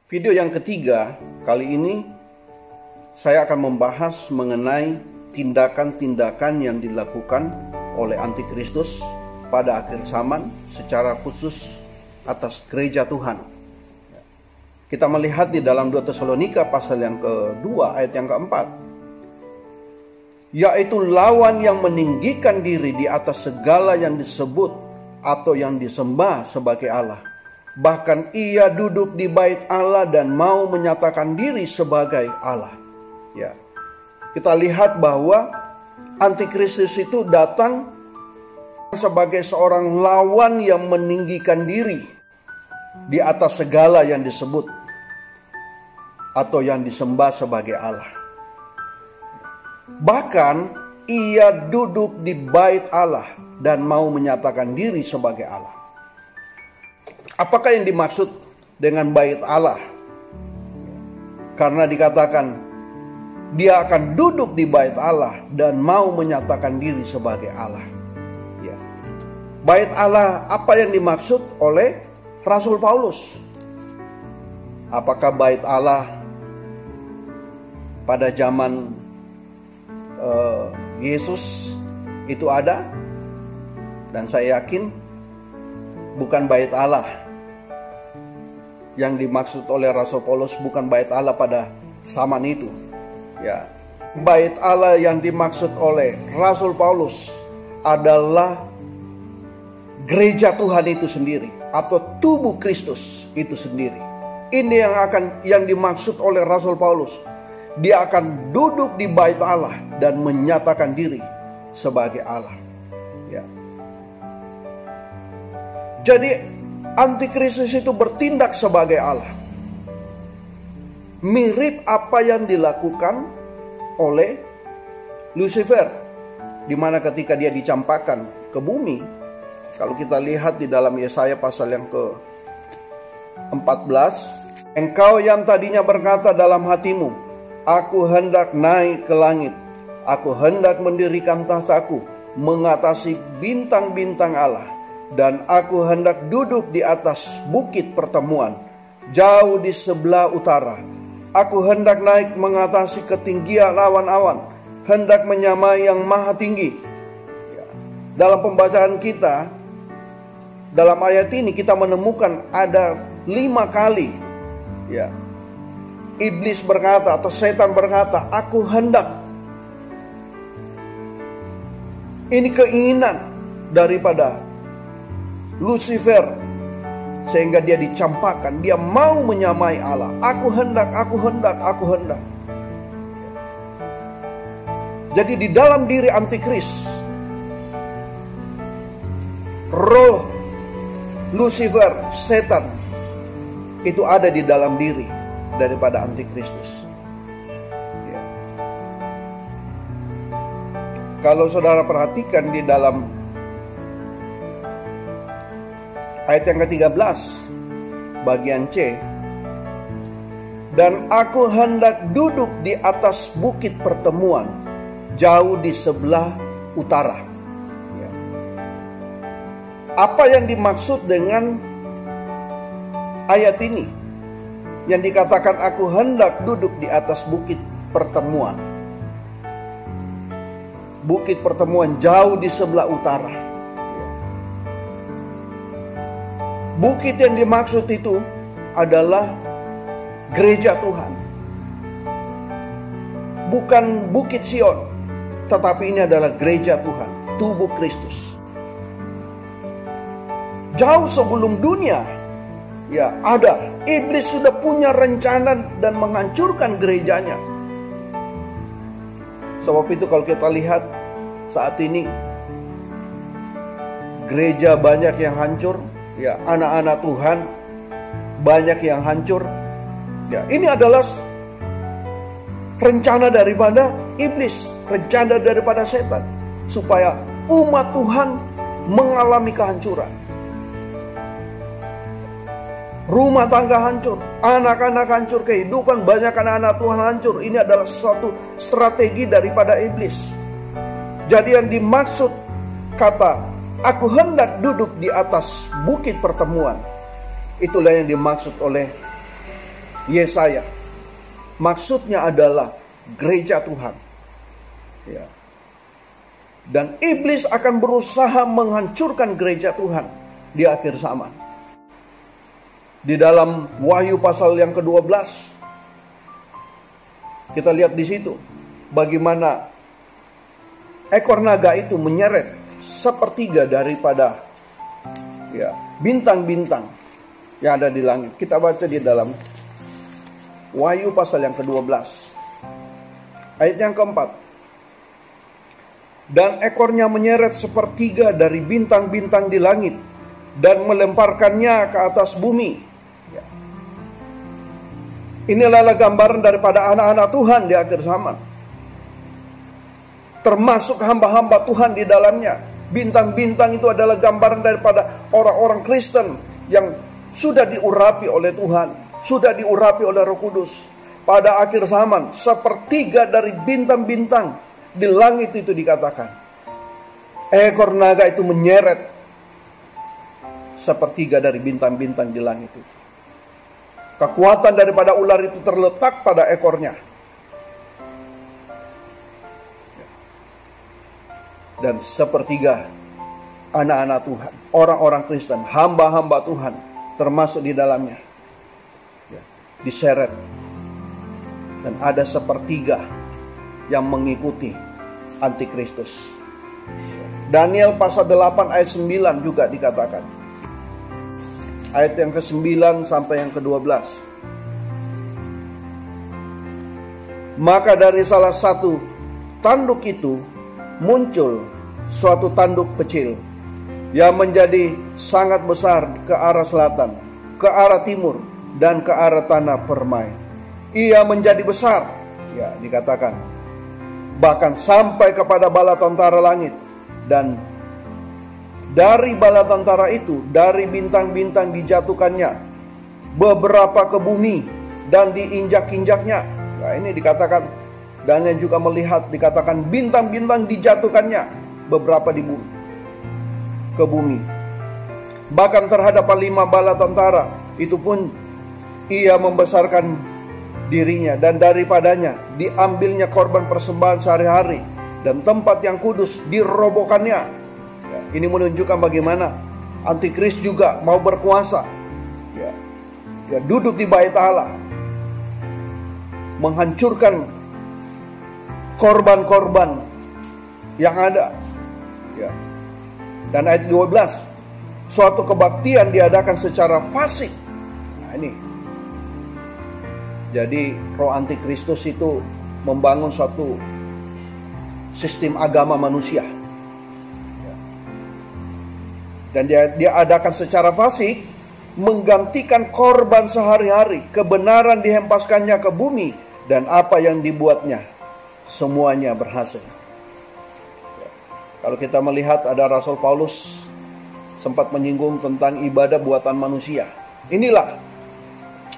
Video yang ketiga, kali ini saya akan membahas mengenai tindakan-tindakan yang dilakukan oleh antikristus pada akhir zaman, secara khusus atas gereja Tuhan. Kita melihat di dalam 2 Tesalonika pasal yang kedua ayat yang keempat, yaitu lawan yang meninggikan diri di atas segala yang disebut atau yang disembah sebagai Allah. Bahkan ia duduk di bait Allah dan mau menyatakan diri sebagai Allah. Ya. Kita lihat bahwa antikristus itu datang sebagai seorang lawan yang meninggikan diri di atas segala yang disebut atau yang disembah sebagai Allah. Bahkan ia duduk di bait Allah dan mau menyatakan diri sebagai Allah. Apakah yang dimaksud dengan bait Allah? Karena dikatakan dia akan duduk di bait Allah dan mau menyatakan diri sebagai Allah. Ya. Bait Allah, apa yang dimaksud oleh Rasul Paulus? Apakah bait Allah pada zaman Yesus itu ada? Dan saya yakin bukan bait Allah. Yang dimaksud oleh Rasul Paulus bukan bait Allah pada zaman itu. Ya. Bait Allah yang dimaksud oleh Rasul Paulus adalah gereja Tuhan itu sendiri atau tubuh Kristus itu sendiri. Ini yang dimaksud oleh Rasul Paulus. Dia akan duduk di bait Allah dan menyatakan diri sebagai Allah. Ya. Jadi antikristus itu bertindak sebagai Allah. Mirip apa yang dilakukan oleh Lucifer, di mana ketika dia dicampakkan ke bumi. Kalau kita lihat di dalam Yesaya pasal yang ke-14, engkau yang tadinya berkata dalam hatimu, aku hendak naik ke langit, aku hendak mendirikan tahtaku, mengatasi bintang-bintang Allah, dan aku hendak duduk di atas bukit pertemuan, jauh di sebelah utara. Aku hendak naik mengatasi ketinggian awan-awan, hendak menyamai yang maha tinggi. Dalam pembacaan kita, dalam ayat ini kita menemukan ada 5 kali. Ya, iblis berkata atau setan berkata, aku hendak. Ini keinginan daripada Lucifer, sehingga dia dicampakkan. Dia mau menyamai Allah. Aku hendak, aku hendak, aku hendak. Jadi di dalam diri antikris, roh Lucifer, setan, itu ada di dalam diri daripada antikristus. Ya. Kalau saudara perhatikan di dalam ayat yang ke-13 bagian C, dan aku hendak duduk di atas bukit pertemuan, jauh di sebelah utara. Ya. Apa yang dimaksud dengan ayat ini? Yang dikatakan aku hendak duduk di atas bukit pertemuan. Bukit pertemuan jauh di sebelah utara. Bukit yang dimaksud itu adalah gereja Tuhan. Bukan Bukit Sion, tetapi ini adalah gereja Tuhan, tubuh Kristus. Jauh sebelum dunia, ya ada. Iblis sudah punya rencana dan menghancurkan gerejanya. Sebab itu kalau kita lihat saat ini, gereja banyak yang hancur. Ya, anak-anak Tuhan banyak yang hancur. Ya, ini adalah rencana daripada iblis, rencana daripada setan, supaya umat Tuhan mengalami kehancuran. Rumah tangga hancur, anak-anak hancur, kehidupan banyak anak-anak Tuhan hancur. Ini adalah suatu strategi daripada iblis. Jadi yang dimaksud kata aku hendak duduk di atas bukit pertemuan, itulah yang dimaksud oleh Yesaya. Maksudnya adalah gereja Tuhan. Ya. Dan iblis akan berusaha menghancurkan gereja Tuhan di akhir zaman. Di dalam Wahyu pasal yang ke-12, kita lihat di situ bagaimana ekor naga itu menyeret sepertiga daripada bintang-bintang yang ada di langit. Kita baca di dalam Wahyu pasal yang ke-12 ayat yang keempat. Dan ekornya menyeret sepertiga dari bintang-bintang di langit dan melemparkannya ke atas bumi. Inilah gambaran daripada anak-anak Tuhan di akhir zaman, termasuk hamba-hamba Tuhan di dalamnya. Bintang-bintang itu adalah gambaran daripada orang-orang Kristen yang sudah diurapi oleh Tuhan, sudah diurapi oleh Roh Kudus. Pada akhir zaman, sepertiga dari bintang-bintang di langit itu dikatakan, ekor naga itu menyeret sepertiga dari bintang-bintang di langit itu. Kekuatan daripada ular itu terletak pada ekornya. Dan sepertiga anak-anak Tuhan, orang-orang Kristen, hamba-hamba Tuhan, termasuk di dalamnya, diseret. Dan ada sepertiga yang mengikuti Antikristus. Daniel pasal 8 ayat 9 juga dikatakan. Ayat yang ke-9 sampai yang ke-12. Maka dari salah satu tanduk itu muncul suatu tanduk kecil yang menjadi sangat besar ke arah selatan, ke arah timur, dan ke arah tanah permai. Ia menjadi besar, dikatakan, bahkan sampai kepada bala tentara langit. Dan dari bala tentara itu, dari bintang-bintang dijatuhkannya beberapa ke bumi dan diinjak-injaknya. Nah, ini dikatakan, dan yang juga melihat, dikatakan bintang-bintang dijatuhkannya beberapa di bumi, ke bumi. Bahkan terhadap 5 bala tentara itu pun ia membesarkan dirinya, dan daripadanya diambilnya korban persembahan sehari-hari, dan tempat yang kudus dirobohkannya. Ini menunjukkan bagaimana Antikris juga mau berkuasa. Duduk di bait Allah, menghancurkan korban-korban yang ada. Dan ayat 12, suatu kebaktian diadakan secara fasik. Nah, ini. Jadi roh Antikristus itu membangun suatu sistem agama manusia. Dan dia adakan secara fasik, menggantikan korban sehari-hari. Kebenaran dihempaskannya ke bumi, dan apa yang dibuatnya semuanya berhasil. Kalau kita melihat, ada Rasul Paulus sempat menyinggung tentang ibadah buatan manusia. Inilah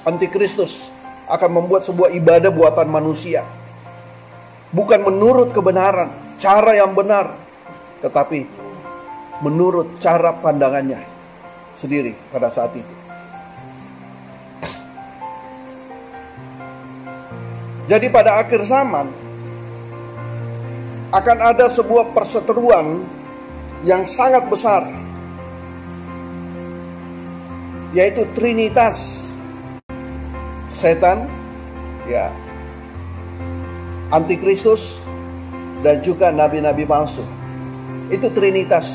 Antikristus akan membuat sebuah ibadah buatan manusia, bukan menurut kebenaran, cara yang benar, tetapi menurut cara pandangannya sendiri pada saat itu. Jadi pada akhir zaman akan ada sebuah perseteruan yang sangat besar, yaitu Trinitas. Setan, Antikristus, dan juga nabi-nabi palsu. Itu Trinitas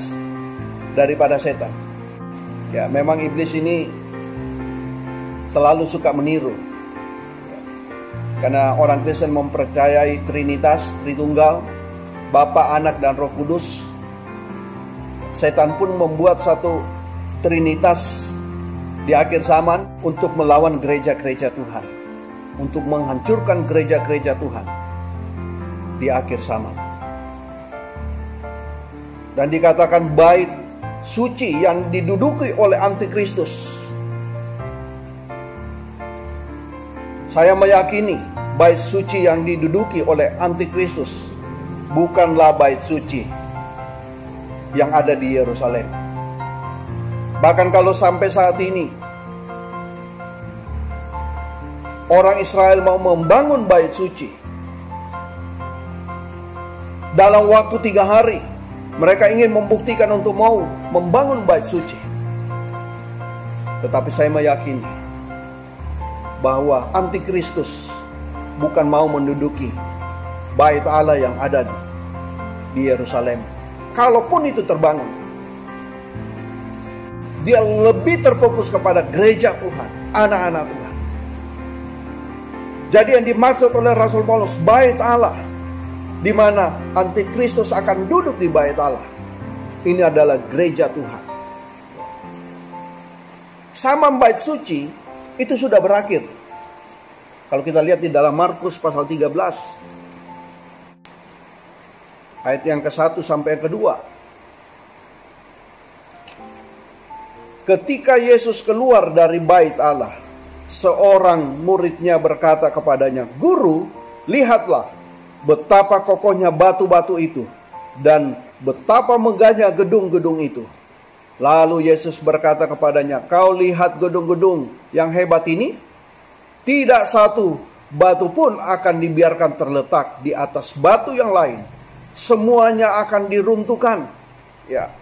daripada setan. Memang iblis ini selalu suka meniru. Karena orang Kristen mempercayai Trinitas, Tritunggal, Bapa, Anak, dan Roh Kudus. Setan pun membuat satu Trinitas di akhir zaman untuk melawan gereja-gereja Tuhan, untuk menghancurkan gereja-gereja Tuhan di akhir zaman. Dan dikatakan bait suci yang diduduki oleh Antikristus. Saya meyakini bait suci yang diduduki oleh Antikristus bukanlah bait suci yang ada di Yerusalem. Bahkan kalau sampai saat ini orang Israel mau membangun bait suci. Dalam waktu 3 hari, mereka ingin membuktikan untuk mau membangun bait suci. Tetapi saya meyakini bahwa antikristus bukan mau menduduki bait Allah yang ada di Yerusalem. Kalaupun itu terbangun, dia lebih terfokus kepada gereja Tuhan, anak-anak Tuhan. Jadi yang dimaksud oleh Rasul Paulus, bait Allah, di mana antikristus akan duduk di bait Allah, ini adalah gereja Tuhan. Sama bait suci itu sudah berakhir. Kalau kita lihat di dalam Markus pasal 13, ayat yang ke-1 sampai yang ke-2. Ketika Yesus keluar dari bait Allah, seorang muridnya berkata kepadanya, "Guru, lihatlah betapa kokohnya batu-batu itu dan betapa megahnya gedung-gedung itu." Lalu Yesus berkata kepadanya, "Kau lihat gedung-gedung yang hebat ini? Tidak satu batu pun akan dibiarkan terletak di atas batu yang lain. Semuanya akan diruntuhkan." Ya.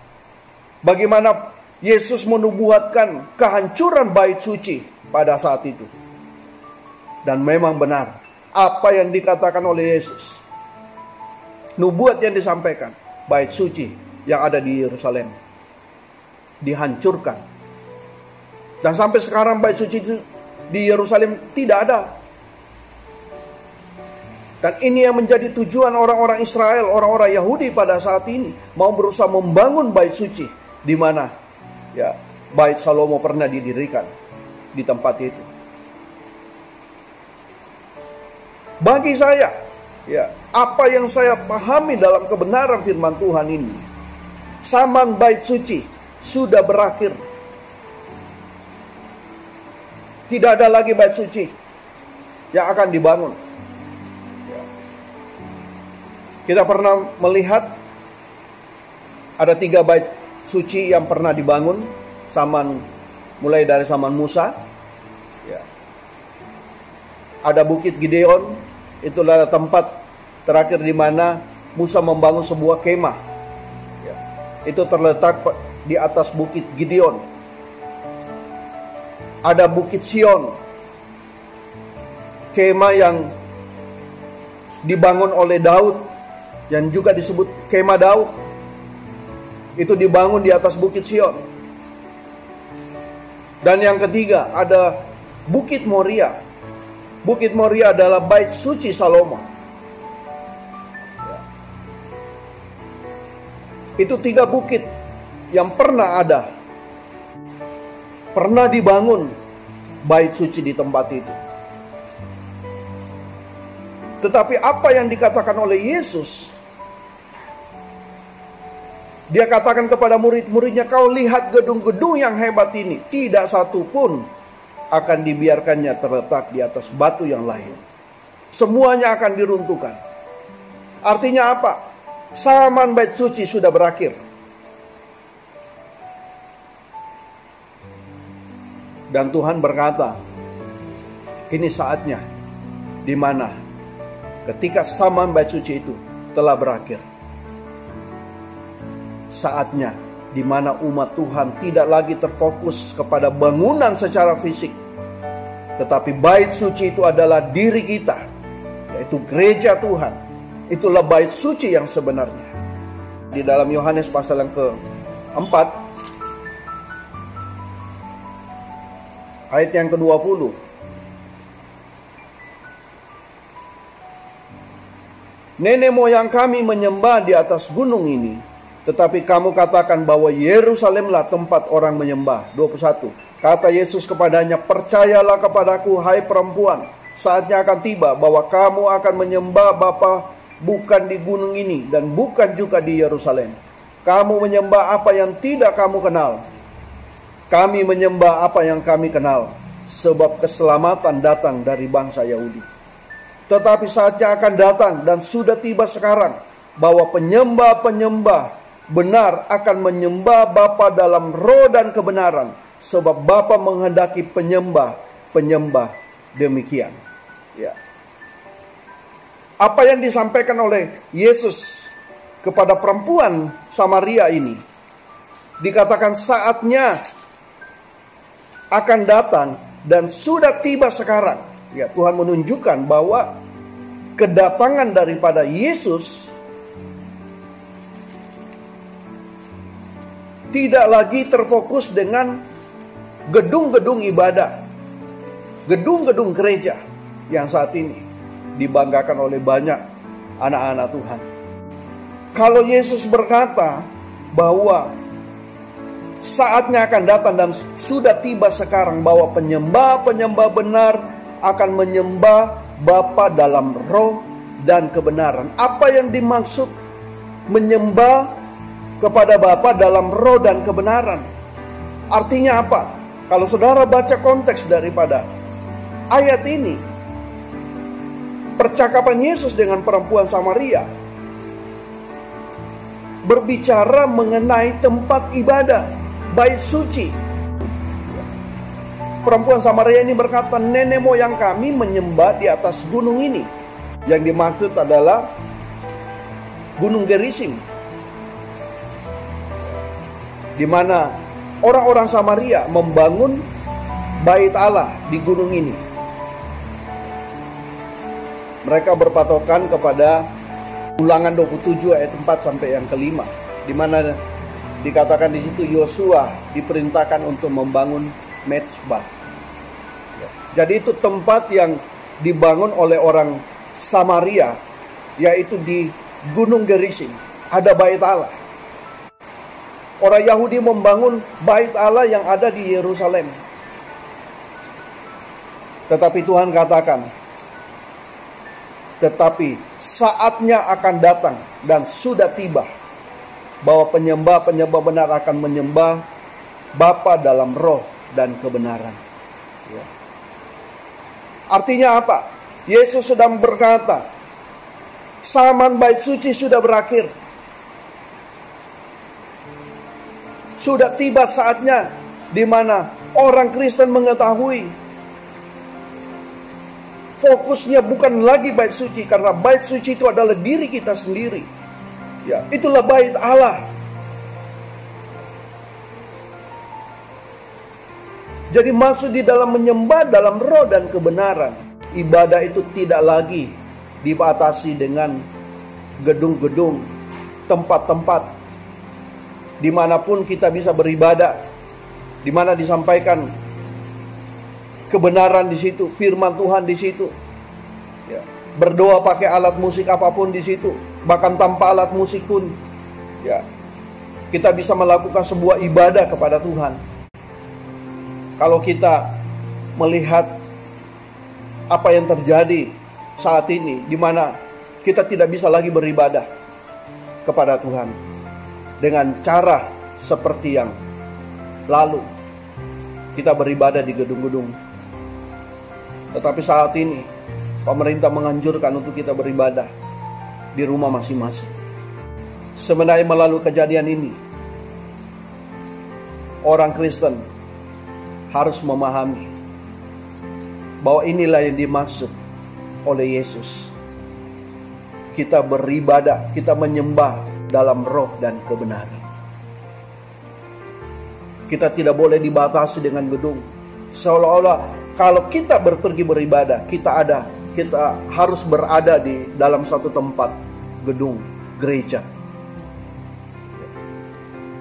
Bagaimana Yesus menubuatkan kehancuran bait suci pada saat itu. Dan memang benar apa yang dikatakan oleh Yesus. Nubuat yang disampaikan, bait suci yang ada di Yerusalem dihancurkan. Dan sampai sekarang bait suci di Yerusalem tidak ada. Dan ini yang menjadi tujuan orang-orang Israel, orang-orang Yahudi pada saat ini, mau berusaha membangun bait suci, di mana ya bait Salomo pernah didirikan di tempat itu. Bagi saya, ya, apa yang saya pahami dalam kebenaran firman Tuhan ini, zaman bait suci sudah berakhir. Tidak ada lagi bait suci yang akan dibangun. Kita pernah melihat ada 3 bait suci yang pernah dibangun mulai dari zaman Musa. Ya. Ada Bukit Gideon, itulah tempat terakhir di mana Musa membangun sebuah kemah. Ya. Itu terletak di atas Bukit Gideon. Ada Bukit Sion, kemah yang dibangun oleh Daud, yang juga disebut kemah Daud. Itu dibangun di atas Bukit Sion. Dan yang ketiga ada Bukit Moria. Bukit Moria adalah bait suci Salomo. Itu 3 bukit yang pernah ada, pernah dibangun bait suci di tempat itu. Tetapi apa yang dikatakan oleh Yesus, Dia katakan kepada murid-muridnya, "Kau lihat gedung-gedung yang hebat ini, tidak satu pun akan dibiarkannya terletak di atas batu yang lain. Semuanya akan diruntuhkan." Artinya apa? Zaman bait suci sudah berakhir. Dan Tuhan berkata, ini saatnya di mana ketika zaman bait suci itu telah berakhir. Saatnya di mana umat Tuhan tidak lagi terfokus kepada bangunan secara fisik, tetapi bait suci itu adalah diri kita, yaitu gereja Tuhan. Itulah bait suci yang sebenarnya. Di dalam Yohanes pasal yang ke-4, ayat yang ke-20. "Nenek moyang kami menyembah di atas gunung ini, tetapi kamu katakan bahwa Yerusalemlah tempat orang menyembah." 21. Kata Yesus kepadanya, "Percayalah kepadaku, hai perempuan, saatnya akan tiba bahwa kamu akan menyembah Bapa bukan di gunung ini dan bukan juga di Yerusalem. Kamu menyembah apa yang tidak kamu kenal. Kami menyembah apa yang kami kenal, sebab keselamatan datang dari bangsa Yahudi. Tetapi saatnya akan datang dan sudah tiba sekarang bahwa penyembah-penyembah benar akan menyembah Bapa dalam roh dan kebenaran, sebab Bapa menghendaki penyembah-penyembah demikian. Ya. Apa yang disampaikan oleh Yesus kepada perempuan Samaria ini, dikatakan saatnya akan datang dan sudah tiba sekarang. Ya, Tuhan menunjukkan bahwa kedatangan daripada Yesus tidak lagi terfokus dengan gedung-gedung ibadah, gedung-gedung gereja yang saat ini dibanggakan oleh banyak anak-anak Tuhan. Kalau Yesus berkata bahwa saatnya akan datang dan sudah tiba sekarang, bahwa penyembah-penyembah benar akan menyembah Bapa dalam roh dan kebenaran. Apa yang dimaksud menyembah kepada Bapa dalam roh dan kebenaran? Artinya apa? Kalau saudara baca konteks daripada ayat ini, percakapan Yesus dengan perempuan Samaria berbicara mengenai tempat ibadah, bait suci. Perempuan Samaria ini berkata, nenek moyang kami menyembah di atas gunung ini. Yang dimaksud adalah Gunung Gerizim, di mana orang-orang Samaria membangun bait Allah di gunung ini. Mereka berpatokan kepada Ulangan 27 ayat 4 sampai yang kelima, di mana dikatakan di situ Yosua diperintahkan untuk membangun mezbah. Jadi itu tempat yang dibangun oleh orang Samaria, yaitu di Gunung Gerizim. Ada bait Allah. Orang Yahudi membangun bait Allah yang ada di Yerusalem. Tetapi Tuhan katakan, tetapi saatnya akan datang dan sudah tiba, bahwa penyembah-penyembah benar akan menyembah Bapa dalam roh dan kebenaran. Ya. Artinya apa? Yesus sedang berkata, zaman bait suci sudah berakhir. Sudah tiba saatnya di mana orang Kristen mengetahui fokusnya bukan lagi bait suci, karena bait suci itu adalah diri kita sendiri. Ya, itulah bait Allah. Jadi maksud di dalam menyembah dalam roh dan kebenaran, ibadah itu tidak lagi dibatasi dengan gedung-gedung, tempat-tempat dimanapun kita bisa beribadah, di mana disampaikan kebenaran di situ, firman Tuhan di situ. Ya, berdoa pakai alat musik apapun di situ, bahkan tanpa alat musik pun, ya, kita bisa melakukan sebuah ibadah kepada Tuhan. Kalau kita melihat apa yang terjadi saat ini, di mana kita tidak bisa lagi beribadah kepada Tuhan dengan cara seperti yang lalu kita beribadah di gedung-gedung. Tetapi saat ini pemerintah menganjurkan untuk kita beribadah di rumah masing-masing. Sebenarnya melalui kejadian ini, orang Kristen harus memahami bahwa inilah yang dimaksud oleh Yesus. Kita beribadah, kita menyembah dalam roh dan kebenaran. Kita tidak boleh dibatasi dengan gedung. Seolah-olah kalau kita pergi beribadah, kita harus berada di dalam satu tempat, gedung, gereja.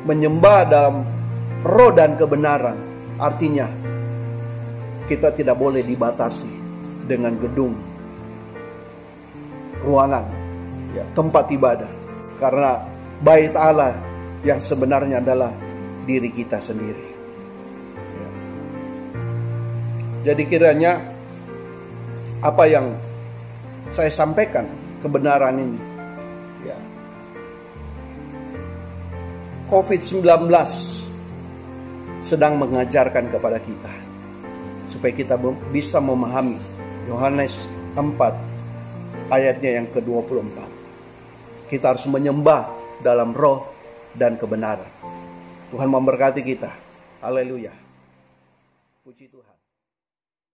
Menyembah dalam roh dan kebenaran, artinya kita tidak boleh dibatasi dengan gedung, ruangan, ya, tempat ibadah. Karena bait Allah yang sebenarnya adalah diri kita sendiri. Jadi kiranya apa yang saya sampaikan, kebenaran ini, ya, COVID-19 sedang mengajarkan kepada kita supaya kita bisa memahami Yohanes 4 ayatnya yang ke-24. Kita harus menyembah dalam roh dan kebenaran. Tuhan memberkati kita. Haleluya. Puji Tuhan.